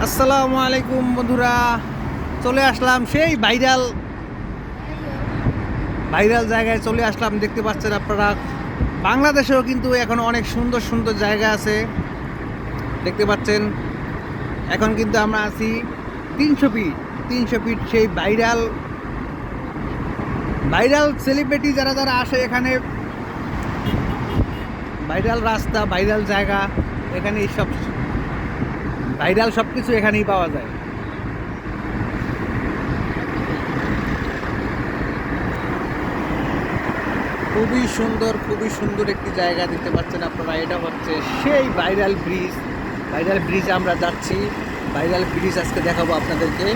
আসসালামু আলাইকুম বন্ধুরা, চলে আসলাম সেই ভাইরাল ভাইরাল জায়গায় চলে আসলাম। দেখতে পাচ্ছেন আপনারা, বাংলাদেশেও কিন্তু এখন অনেক সুন্দর সুন্দর জায়গা আছে। দেখতে পাচ্ছেন, এখন কিন্তু আমরা আছি 300 ফিট সেই ভাইরাল ভাইরাল সেলিব্রিটি যারা যারা আসে এখানে, ভাইরাল রাস্তা, ভাইরাল জায়গা, এখানে সব ভাইরাল সব কিছু এখানেই পাওয়া যায়। খুবই সুন্দর একটি জায়গা দেখতে পাচ্ছেন আপনারা। এটা হচ্ছে সেই ভাইরাল ব্রিজ। ভাইরাল ব্রিজ আমরা যাচ্ছি। ভাইরাল ব্রিজ আজকে দেখাবো আপনাদেরকে।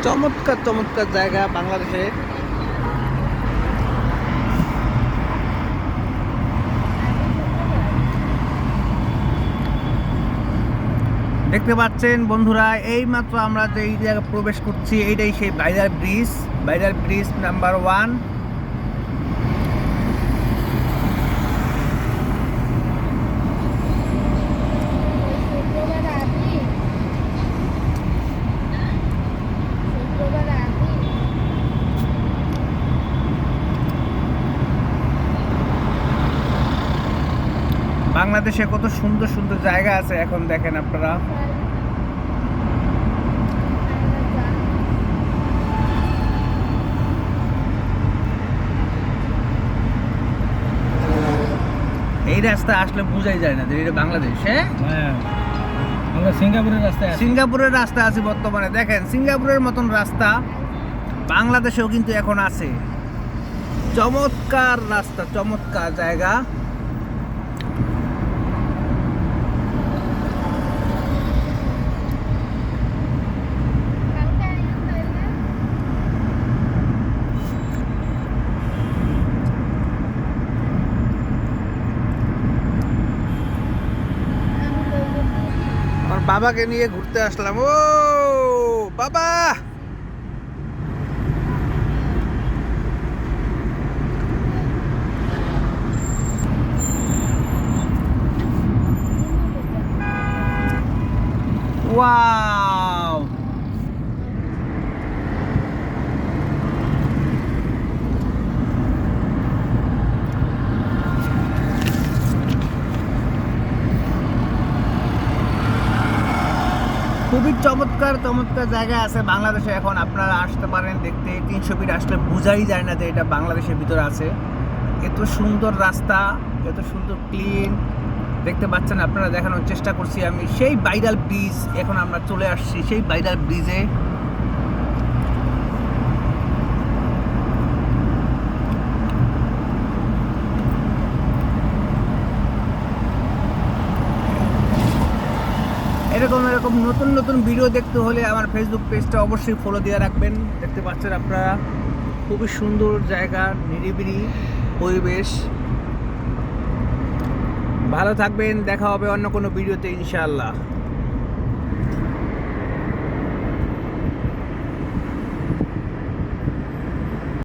চমৎকার চমৎকার জায়গা বাংলাদেশে। দেখতে পাচ্ছেন বন্ধুরা, এই মাত্র আমরা যে এই জায়গায় প্রবেশ করছি, এইটাই সেই ভাইরাল ব্রিজ নাম্বার 1। বাংলাদেশে কত সুন্দর সুন্দর জায়গা আছে, এখন দেখেন আপনারা। এই রাস্তা আসলে বোঝাই যায় না যে এটা বাংলাদেশ। হ্যাঁ, আমরা সিঙ্গাপুরের রাস্তা আছে বর্তমানে। দেখেন, সিঙ্গাপুরের মতন রাস্তা বাংলাদেশেও কিন্তু এখন আছে। চমৎকার রাস্তা, চমৎকার জায়গা। আমার বাবাকে নিয়ে ঘুরতে আসলাম। ও বাবা, ওয়াও, খুবই চমৎকার চমৎকার জায়গা আছে বাংলাদেশে। এখন আপনারা আসতে পারেন দেখতে। 300 ফিট আসলে বোঝাই যায় না যে এটা বাংলাদেশের ভিতরে আছে। এত সুন্দর রাস্তা, এত সুন্দর ক্লিন। দেখতে পাচ্ছেন আপনারা, দেখানোর চেষ্টা করছি আমি। সেই ভাইরাল ব্রিজ, এখন আমরা চলে আসছি সেই ভাইরাল ব্রিজে। এরকম নতুন নতুন ভিডিও দেখতে হলে আমার ফেসবুক পেজটা অবশ্যই ফলো দিয়ে রাখবেন। দেখতে পাচ্ছেন আপনারা, খুবই সুন্দর জায়গা, নিরিবিলি পরিবেশ। ভালো থাকবেন, দেখা হবে অন্য কোনো ভিডিওতে ইনশাআল্লাহ।